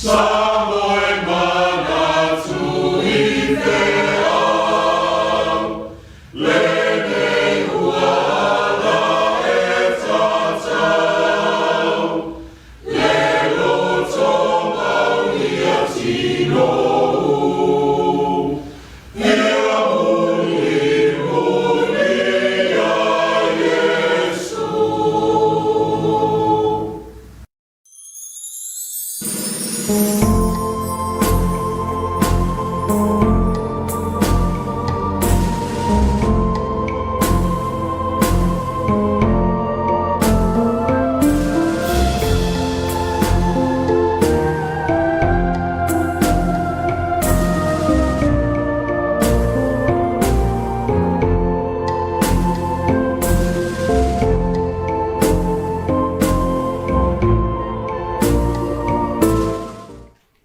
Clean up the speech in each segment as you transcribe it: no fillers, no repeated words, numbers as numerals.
Samoa mana tu EFKS Lene huala e Taeao Lelo tonga ia tino Ia muni a Yesu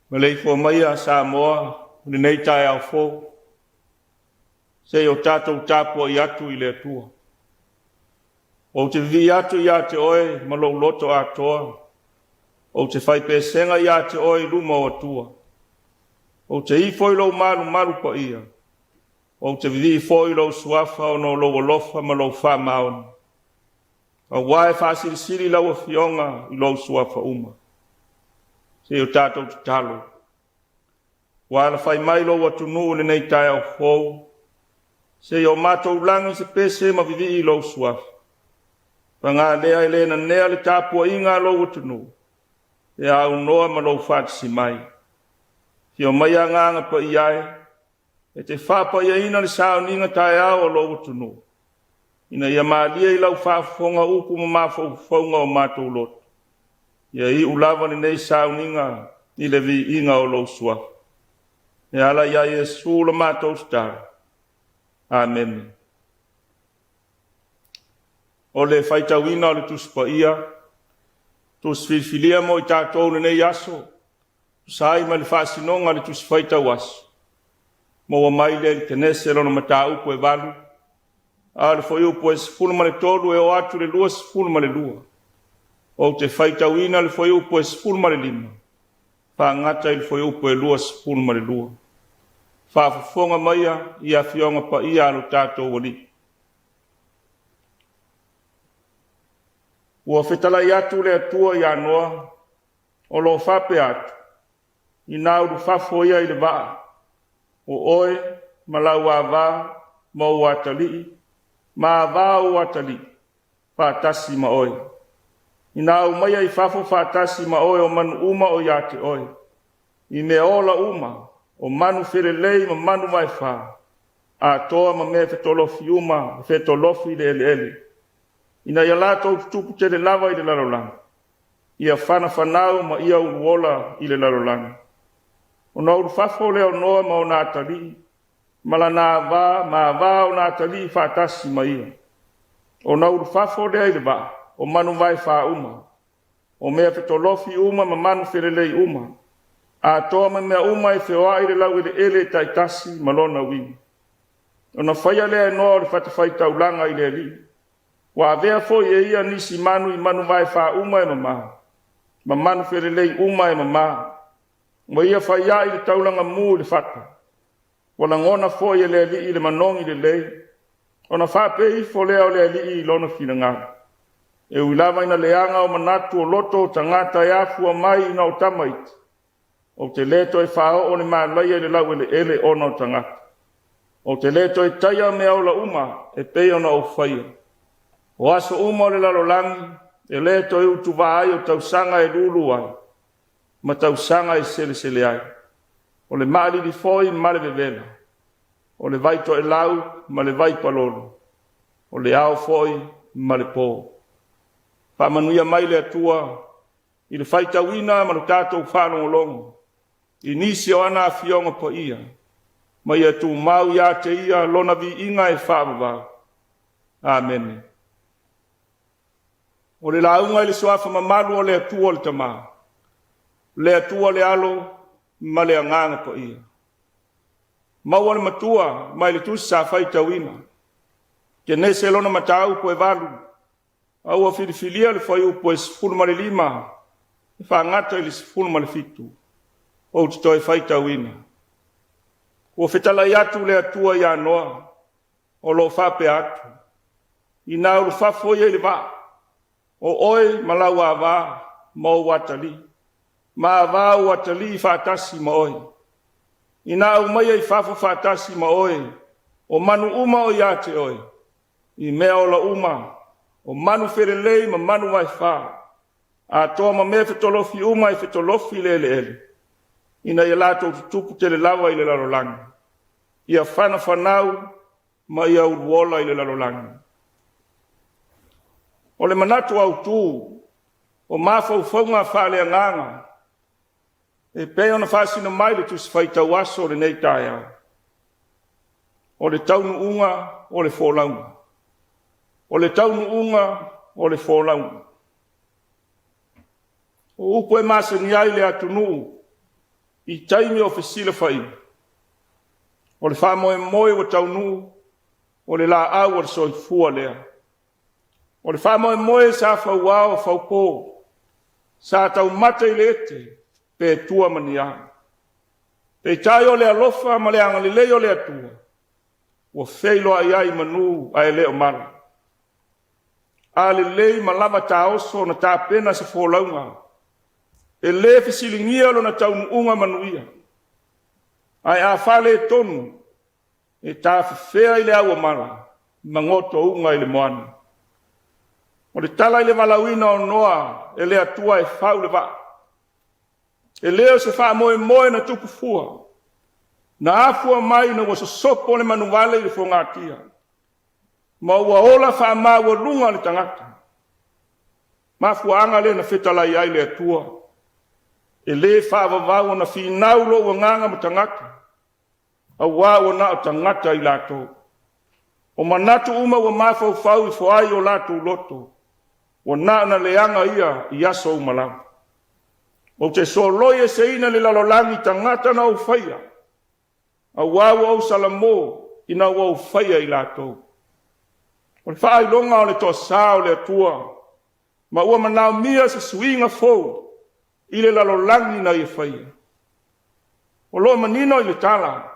Malay fo maya Samoa, ni nei Taeao fo. Se o tatou Tapua'iga atu I le atua. O te vi atu ia te oe, malo loto atoa. O te whai pesenga ia te oe luma o atua. O te I foi lo maru pa ia. O te vi foi lo suafa o no lo lofa ma lo wha maon. A wae whasirisiri lau a fionga I lo suafa uma. Se o tātou te talo. Wala whai mai lo watu nuu ni nei Taeao fōu. Se o mātou langi se pese ma vivi I lo suaf. Pangā lea I lena nea le Tapua'iga lo watu nuu. E au noa ma lo whatisi mai. Si o mai a nganga pa iai. E te whapa ia ina le saoninga Taeao o lo watu nuu. Ina ia maalia I lau whafonga upu ma mawhaunga o mātou lotu. Ia I ulawa ni nei sauninga I le vi inga o lo suaf. E ala ia Yesu la mātou star. Amen. O le whaitawina o le tuspa ia. Tusfilfilia mo I tātou le nei aso. Sai ma le whasinonga le tuswhaitawasu. Mo wa mai le tenese lono mata upo e valu. A le foi upo e sifunu ma le tolu e o atu le lua sifunu ma le lua. O te whaitawina le foi upo e sifunu ma le lima. Whangata le foi upo e lua sifunu ma le lua. Whafafonga maia I a fionga pa ia alo tātou wali. Ua whetala I atu le atua I anoa. O lo whape atu. I nauru whafo ia I le waa. O oe, malau a vā, ma o atali. Ma vā o atali. Whātasi ma oe. I nau mai I whafo whātasi ma oe o manu uma o ia te oe. I me ola uma, o manu wherelei ma manu mai whā. A toa ma me whetolofi uma, whetolofi le ele ele. Ina ia lātou tupu te le lava I le lalolanga. Ia whana whanau ma ia uruola I le lalolanga. O na uru whafo leo noa ma o nā tali. Mala nā vā, ma vā o nā tali whātasi ma ia. O na uru whafo leo I le vā. O manu vai wha uma. O mea whetolofi uma ma manu wherelei uma. A toa ma mea uma I whioa I le lau I le ele taitasi ma lona wini. O na whaia lea noa o le whatawhai taulanga I le li. Wa avea fo I ia nisi manu I manu vai wha uma e mama. Ma manu wherelei uma e mama. Mo ia whaia I le taulanga mu I le whata. Wala ngona fo I le li I le manongi le lei. O na whape I fo lea o le li I lona whina ngā. E uilama ina leanga o manatu o loto o tangata e afua mai ina o tamait. O te leto e whao o ne maalaia le lau ele ele ona o tangata. O te leto e taia mea ola uma e pei ona o whaia. O aso uma o le lalolangi e leto e utu vai o tausanga e lulu ai. Ma tausanga e sele sele ai. O le maali li foi ma le vevela. O le vaito e lau ma le vai palolo. O le ao foi ma le po. Whamanuia mai le atua, I le whaitawina ma le tātou whanongolongo. I nisi o ana fionga pa ia. Ma ia tu mau ia te ia lona vi inga e whaababa. Amen. O le launga I le suafa mamalu o le atua o le tamā. Le atua le alo ma le anganga pa ia. Mau le matua mai le tusi sa whaitawina. Ke nese lona matau po e valu. Au a filifilia le foi upo e sifunu ma le lima. E whaangata I le sifunu ma le fitu. o te toi whaitauina. Ua whetalai atu le atua ia noa, o lo whape atu. I nā uru whafoi e le wā, o oe malau a wā, ma o watali. Ma a wā o watali i whātasi ma oe. I nā au mai e whafo whātasi ma oe, o manu uma o ia te oe. I mea o la uma, o manu wherelei ma manu mai whā. A toa ma mea whetolofi uma e whetolofi le ele. Ina ia lātou tutupu te le lawa i le larolangi. Ia whana whanau ma ia uruola i le larolangi. O le manatu au tū, o mafau whaunga whale anganga, e pēo na whasina mai le tusi whaitau aso le nei Taeao. O le taunu unga, o le wholaunga. O le taunu unga, o le wholaunga. O upo e masani ai le atunu, i taimi o whesila whai. O le whamoe moe o taunu, o le la au o le soifua lea. O le whamoe moe sa whauao whaupō, sa tau mata i le ete, pe tua mani a. Pe tai o le alofa ma le angalilei o le atua, o wheilo ai ai manu ai leo mara. A le lei ma lava ta oso na ta pena sa wholaunga, e le fisilingia lo na taunu unga manuia. Ai a whale tonu, e ta whiwhea i le aua mara, mangoto unga i le moana. O le tala i le walauina o noa, e le atua e whau le wa. E leo se wha moe moe na tupu fua. Na afua mai na wasa sopo le manuwale i le whongatia. Ma ua ola wha maua lunga le tangata. Ma fua anga le na whetalai ai le atua. E le whaavavau na whiinaulo ua nganga ma tangata. A wāua na o tangata i lato. O manatu uma ua mafau fau i whaai o lato loto. O na leanga ia i aso umalau. O te soloi e se ina le lalolangi tangata na u whaia. A wāua au salamo i na wau whaia i lato. O le whaai longa o le toa sao le atua. Ma ua manau mia se suinga fau. I le lalolangi na i whaia. O loa manino i le tala.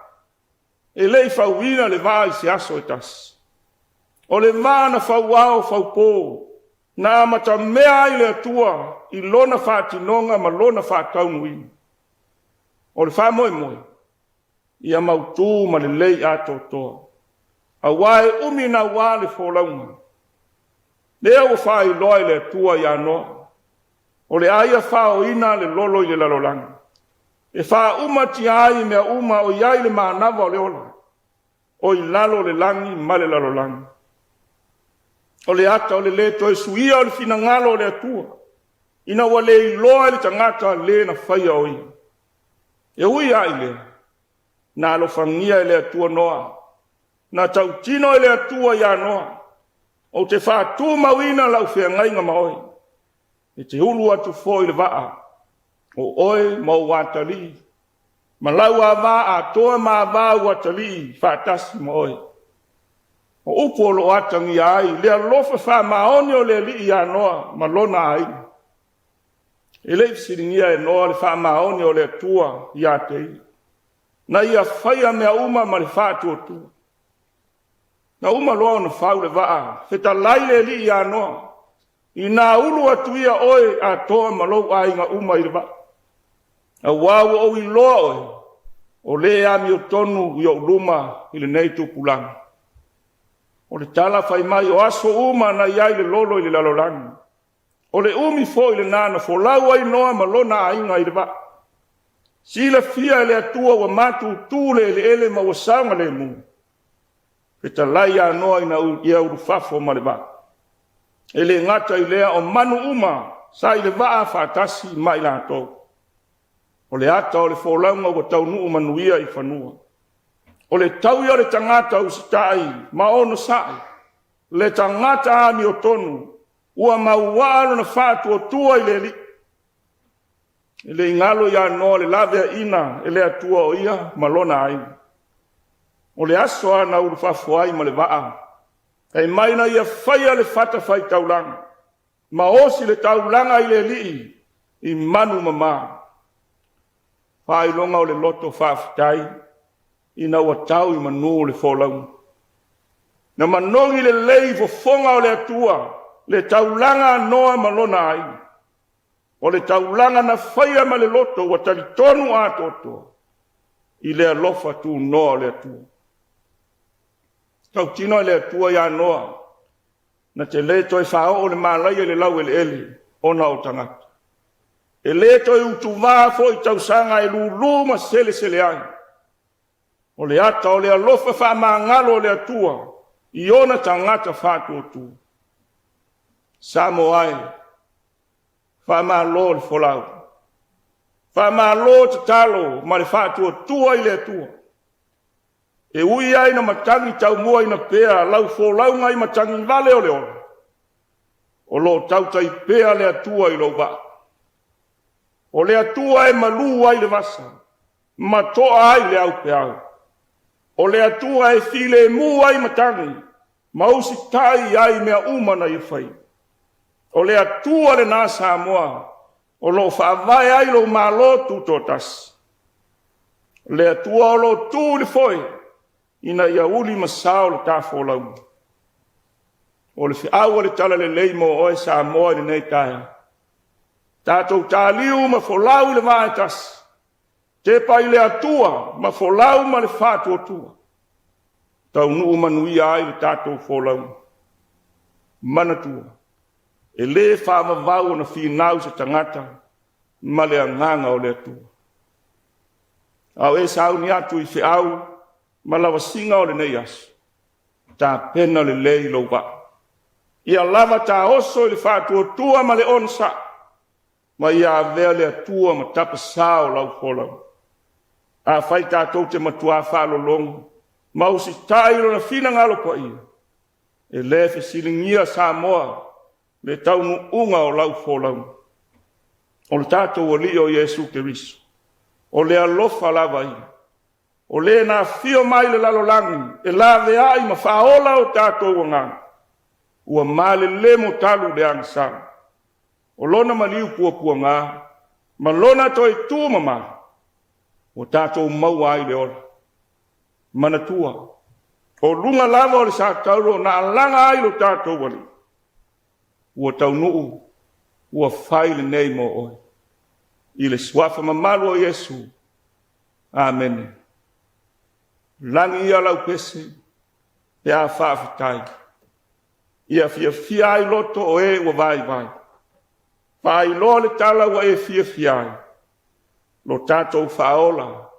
E lei whauina le vā i se aso e tas. O le vā na whauao whaupō. Na mata mea i le atua i lona whātinonga ma lona whātaunuina. O le whā moe moe. Ia mautū ma le lei ato toa. A wae umi na wā le wholaunga. Lea o whā i loa i le atua i anoa. O le aia whaoina le lolo i le lalolanga. E wha uma ti ai mea uma o iai le maanawa o le ola. O i lalo le langi ma le lalolangi. O le ata o le leto e suia o le finangalo o le atua. Ina wa le iloa le tangata le na whaia o ia. E ui ai le. Na alo whangia e le atua noa. Na tautino e le atua ia noa. O te whātū mawina lau whea ngainga maoi. E te hulu atu fo i le waa. O oe ma o watali. Ma lau a wā a toa ma wā watali whātasi ma oe. O upo o lo atangi ai, lea lofa wha maoni o lea li i anoa, ma lona ai. E lei fisiringia e noa le wha maoni o lea tua i atei. Na ia whaia mea uma ma le wha tua tua. Na uma loa na whau le waa, feta lai le li i anoa. I nā ulu atu ia oe a toa ma lou ai ngā uma i le waa. A wāua o i loa oe, o le ami o tonu i o luma i le nei tupulanga. O le tala whai mai o aso uma na iai le lolo i le lalolangi. O le umi fo i le nana fo lau ai noa ma lona ainga i le wa. Sila fia le atua wa matu tūle le ele ma wa saunga le mu. Peta lai a noa ina ia urufafo ma le wa. E le ngata i lea o manu uma sa i le wa a whātasi mai la tō. O le ata o le fo launga wa taunu manuia i whanua. O le tau ia le tangata usitai, ma ono sai, le tangata ami o tonu, ua maualo na whātua tua i le li. E le ingalo ia no le lavea ina, e le atua o ia, ma lona ai. O le aso ana uru whafuai ma le waa. E maina ia whaia le whata whai taulanga, ma osi le taulanga i le li, i manu mama. whailonga o le loto whaafitai, ina ua tau I manu le wholau. Na manongi le lei fofonga o le atua, le taulanga noa malona ai. O le taulanga na whaia ma le loto, wa tali tonu a toto, I le alofa tu noa le atua. Tau tino le atua ia noa, na te le toi whao o le malai le lau ele ele, ona o tangata. E le toi utu vaa fo I tausanga e lulu ma sele sele ai. O le ata o le alofa wha maangalo le atua, I ona tangata whātu o tu. Samoa ai, wha maalo le wholau. Wha maalo te talo, ma le whātu o tua I le atua. E ui ai na matangi tau mua ina pea, lau wholau ngai matangi vale o le ora. O lo tau tai pea le atua I lo va. O le atua e malu ai le vasa, ma toa ai le au pe au. O le atua e file mu ai matangi, mausi tai ai mea umana I whai. O le atua le nā Samoa, o lo whaavai ai lo malo tu totas. Le atua o lo tu le foi, ina ia uli masao le tāwholau. O le whiaua le tala le leimo o e Samoa le nei taia. Tātou tāliu ma wholau le vāetas. Te pai le atua ma wholau ma le whātua tua. Tau nuu manui ai le tātou wholau. Manatua. E le whaavavau na whinau se tangata ma le anganga o le atua. Au e sau ni atu I whiau ma lawa singa o le nei asu. Tā pena le lei lo wa. Ia lava tā oso I le whātua tua ma le onsa. Ma ia avea le atua ma tapa sao lau wholau. A whai tātou te matua whalo longo. Mausi tairo na whina ngalo pa ia. E lefe silingia Samoa. Le taunu unga o lau wholau. O le tātou o li o Yesu Keriso. O le alofa lava ia. O le na fio mai le lalolangi. E la vea ai ma whaola o tātou o ngā. Ua male le mo talu le angsang. O lona maliu pua ngā. Ma lona toi tu mama. O tātou mau ai le ora. Manatua. O lunga lava o le sa tauro na alanga ai lo tātou wali. Ua tau nuu. Ua whaile nei mo oi. I le swafa mamalu o Yesu. Amen. Langi ia lau pese. Pe a whaafitai. Ia fia ai loto o e ua vai. Pai lo le tala ua e fia ai. Lo tātou whaola.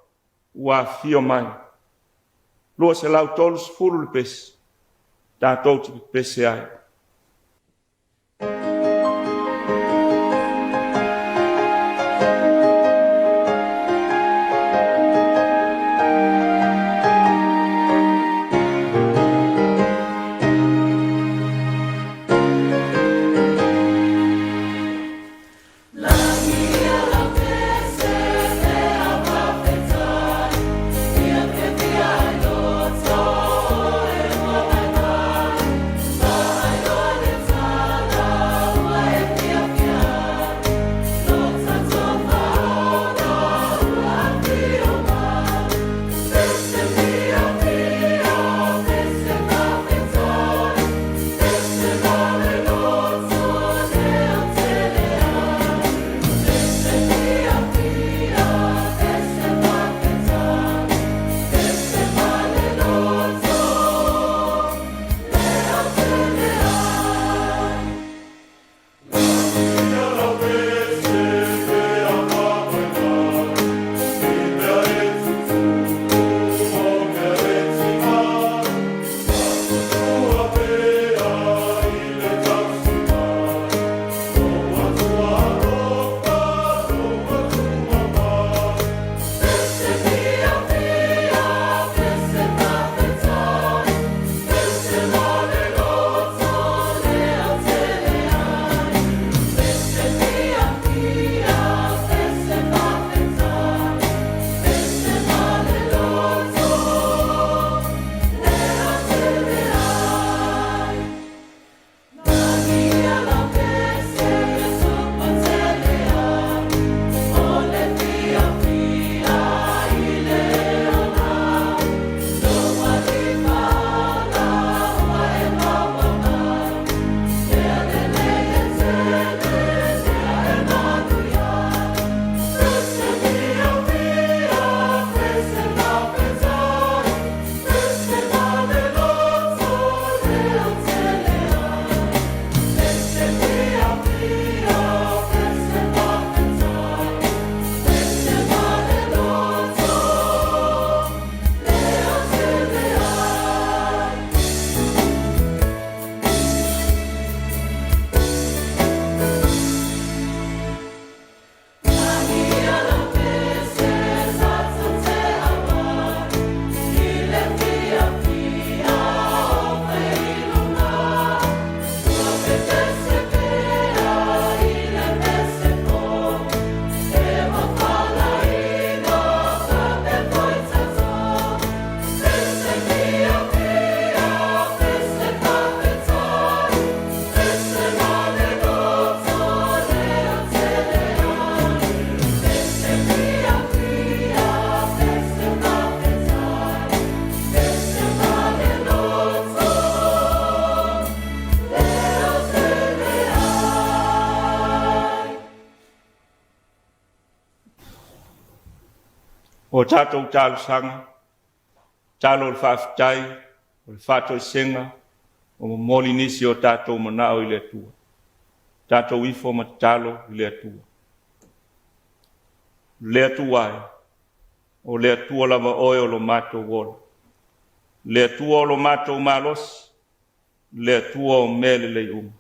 Ua fio mai. Lua se lau tolus furu le pese. Tātou te pese ai. Bye. O tātou tālu sanga, tālo le whaafitai, o le whātoi senga, o moli nisi o tātou manao I le atua. Tātou ifo ma tālo I le atua. Le atua ai, o le atua lava oe o lo mātou wola. Le atua o lo mātou malos, le atua o mele le uma.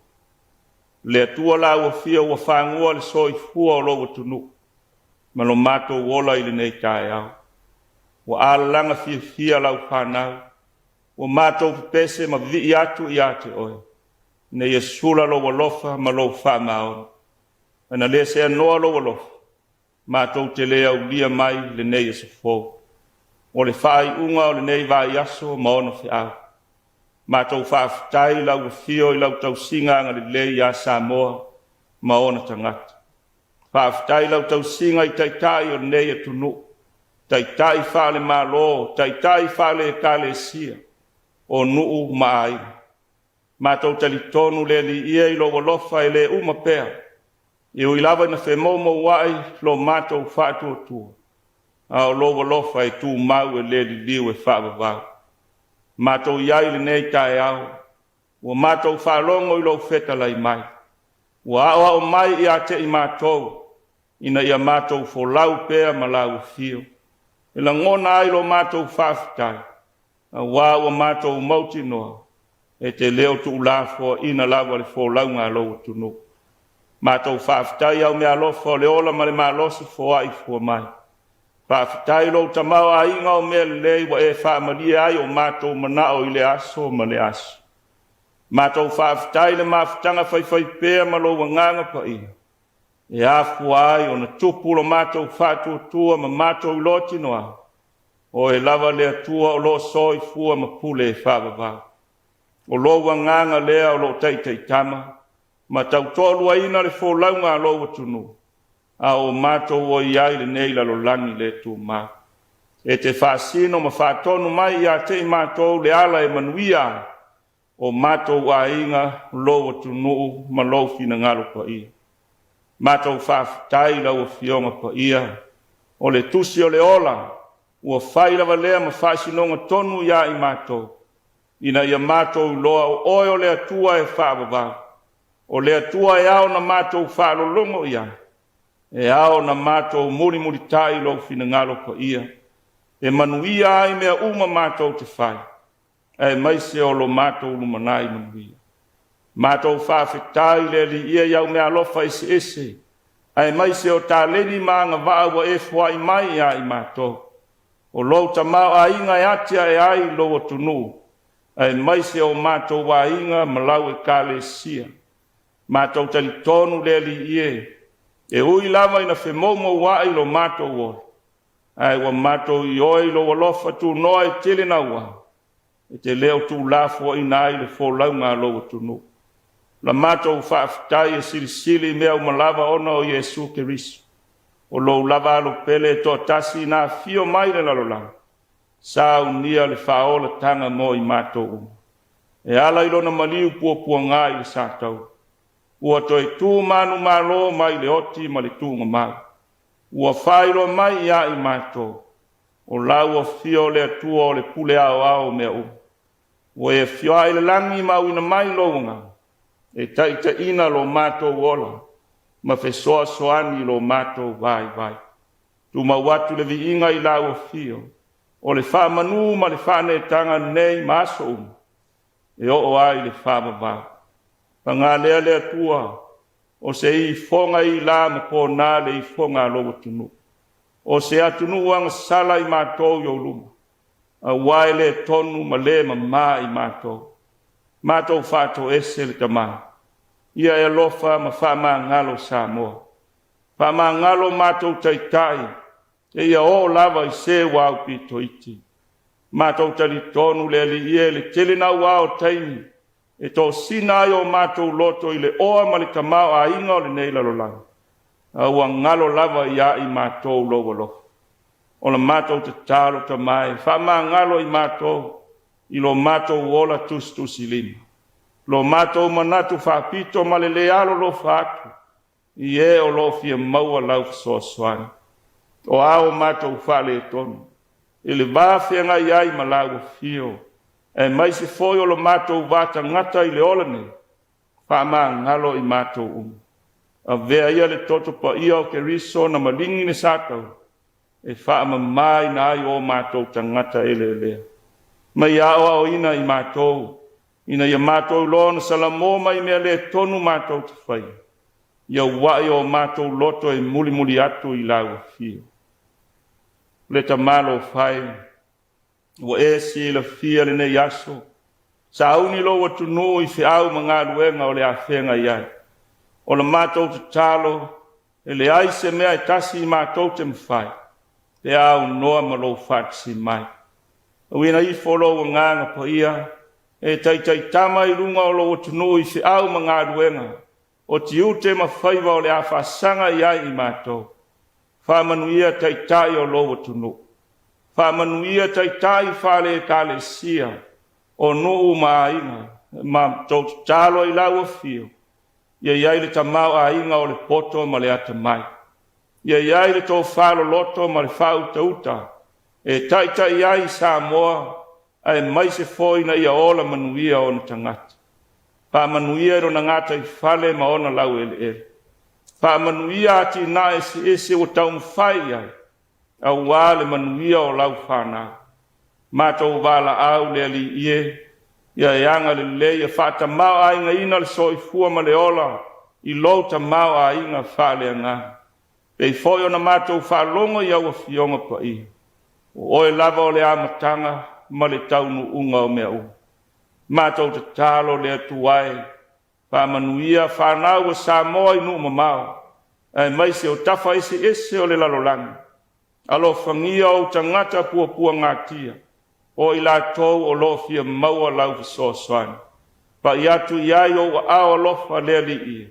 Le atua la ua fia ua whangua le soi fua o lo tunu. Ma lo mātou wola I le nei Taeao. Wa alanga fia lau whanau. Wa mātou pese ma vi atu I ate oe. Ne Yesula lo walofa ma lo whamaona. Ana le se anoa lo walofa. Mātou te lea ulia mai le nei Yesufo. O le whai unga o le nei vai aso ma ono whiau. Mātou whaafitai lau fio I lau tau singa ngā le lei a Samoa ma ono tangata. Whaafitai lau tau singa I taitai o nei atunu. Taitai whale malo, taitai whale e kalesia. O nuu maai. Mātou talitonu le li ia I lo walofa e le uma pea. I ui lava na whemomo wai lo mātou whātua tua. A o lo walofa e tū mau e le li liu e whaavavau. Mātou iai le nei Taeao. Ua mātou whalongo I lo wheta lai mai. Ua awa o mai I a te I mātou. Ina ia mātou fo lau pea ma lau fio. E la ngona ai lo mātou whaafitai. A wā ua mātou mauti noa. E te leo tu la fo ina lawa le fo lau ngā lo tunu. Mātou whaafitai au mea lofa o le ola ma le mālosi fo ai fo mai. Whaafitai lo tamau a inga o mea lei wa e whaamalia ai o mātou manao I le aso ma le aso. Mātou whaafitai le mawhitanga whai pēa ma lo wanganga pa ia. E afu ai o na tupu lo mātou whātua tua ma mātou loti noa. O e lava le atua o lo soi fua ma pule e whaavavau. O lo wanganga lea o lo teitei tama. Ma tau tolua ina le fo launga lo watunu. A o mātou o iai le neila lo langi le tu mā. E te whaasino ma whaatonu mai a te mātou le ala e manuia. O mātou a inga lo watunu ma lo fina ngalo pa ia. Mātou whaafitai la ua fionga pa ia. O le tusi o le ola. Ua whailava lea ma whaasinonga tonu ia I mātou. Ina ia mātou loa o oe o le atua e whaavavau. O le atua e ao na mātou whaalolongo ia. E ao na mātou muri tai lo fina ngalo pa ia. E manuia ai mea uma mātou te whai. E maise o lo mātou lumanai manuia. Mātou whaafitai le li ia iau mea lofa ese. Ai maise o tā leni maanga vāua e fuai mai ia I mātou. O lo tamau a inga e atia e ai lo tunu. Ai maise o mātou wa inga malau e kalesia. Mātou talitonu le li ie. E ui lava ina whemomo wa I lo mātou o. Ai wa mātou I oi lo walofa tu noa e tele na wa. E te leo tu lafo I nai le fo launga lo tunu. La mātou whaafitai e sirisili mea umalava ona o Yesu Keriso. O lo lava alo pele to tasi na fio mai le lalolang. Sa unia le whaola tanga mo I mātou uma. E ala ilona maliu pua ngai le sātau. Ua toi tū manu malo mai le oti ma le tūnga mai. Ua whailo mai ia I mātou. O lau o fio le atua o le pule ao mea uma. Ua e fio ai le langi mauina mai lounga. E taita ina lo mātou ola, ma fesoa soani lo mātou vai. Tu mawatu le vi inga I lau o fio, o le wha manu ma le wha ne tanga nei maso e o ai le wha mawau. Pa ngā lea lea tua, o se I fonga I la ma po nā le I fonga lo tunu. O se atunu wanga sala I mātou yo luma, a wai le tonu ma le ma I mātou. Mātou whātou ese le tamā. Ia e lofa ma whama ngalo Samoa. Whama ngalo mātou taitai. E ia o lava I se wau pito iti. Mātou talitonu le li ie le telena wau taimi. E tō sina o mātou loto I le oa ma le kamau a inga o le neila lo lang. A ua ngalo lava ia I mātou logo lofa. O la mātou te tālo ta mai. Whama ngalo I mātou. I lo mātou ola tusi lima. Lo mātou manatu whapito ma le lealo lo whātu. I e o lo fia maua lau soa soani. O ao mātou whale tonu. I le wāwhenga iai ma lau fio. E mai se foi o lo mātou wāta ngata i le ola nei. Whama ngalo i mātou A vea ia le toto pa ia o ke riso na malingi ne sātau. E whaama mai na ai o mātou tangata ele lea. Mai aoa o ina i mātou. Ina ia mātou loa na salamo mai mea le tonu mātou te whai. Ia wai o mātou loto e muli muli atu i lau fio. Le ta malo whai. Wa e si la fia le ne yaso. Sa auni lo wa tunu i fi au mga luenga o le a whenga iai. O le mātou te talo, e le aise mea e tasi i mātou te mwhai. Te au noa ma lo whatsi mai. Uina i folo o nganga pa ia, e tai tama i runga o lo tunu i fi au mga luenga. O ti ute ma whaiva o le a whasanga iai i mātou. Whamanuia tai o lo tunu. Whamanuia tai whale e kale sia. O nuu ma inga, ma tau talo i lau fio. Ia iai le tamau a inga o le poto ma le ata mai. Ia iai le tau whalo loto ma le whau tauta. E tai iai Samoa, ai mai se foi na ia ola manuia o na tangata. Pa manuia ro na ngata i whale ma ona lau ele. Pa manuia ati na ese o tau mwhai ai. Au wale manuia o lau whanau. Mātou wala au le ali ie. Ia yanga le leia whata mau a inga ina le soi fua ma le ola. I louta mau a inga whale anga. Pei foi ona mātou whalonga i au fionga pa i. O oe lava o le amatanga ma le taunu unga o mea u. Mātou te talo le atuai. Whamanuia whanau o Samoa i nu mamau. Ai mai se o tafa ese o le lalolangi. Alo whangia o tangata pua ngatia. O ila tau o lofia maua lau fisosoani. Pa iatu iai o ao lofa leli ia.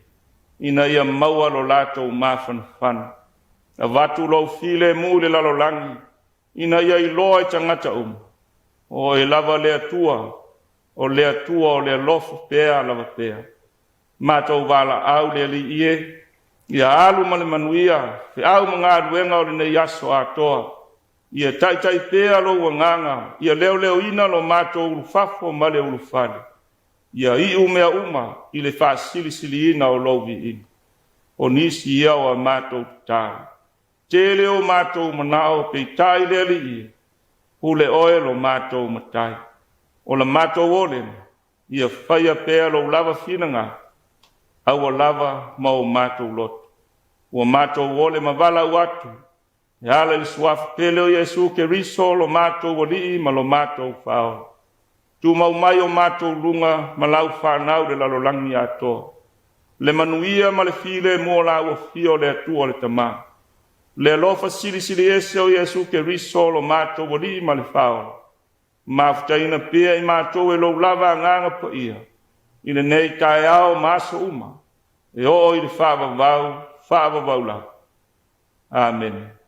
Ina ia maua lo lato mafan. A watu lo file mule lalo langi. Ina ia iloa i tangata O e lava lea tua. O lea tua o lea lofa pea lava pea. Mātou wala au leli ia. Ia alu male manuia. Fe au mga aduenga o le ne yaso atoa. Ia tai pea lo wanganga. Ia leo ina lo mātou ulufafo ma le ulufale. Ia i umea uma i le whasili ina o lovi ina. O nisi ia o a mātou tāi. Te leo mātou manao pe tai leli ia. Hule oe lo mātou matai. O la mātou ole. Ia whaia pea lo lava whinanga. Au a lava ma o mātou loto. O mātou ole ma wala uatu. Ya le suaf pele o Yesu ke riso lo mātou wali ma lo mātou whao. Tu mau mai o mātou lunga ma lau whanau de lalo langi ato. Le manuia ma le file mo la o fio le atua le tama. Le lofa sili ese o Yesu ke riso lo mātou wali ma le whao. Mafutaina pia i mātou e lo lava nganga pa ia. Ina nei Taeao maso uma. E o i le whaava la. Amen.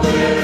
Amen.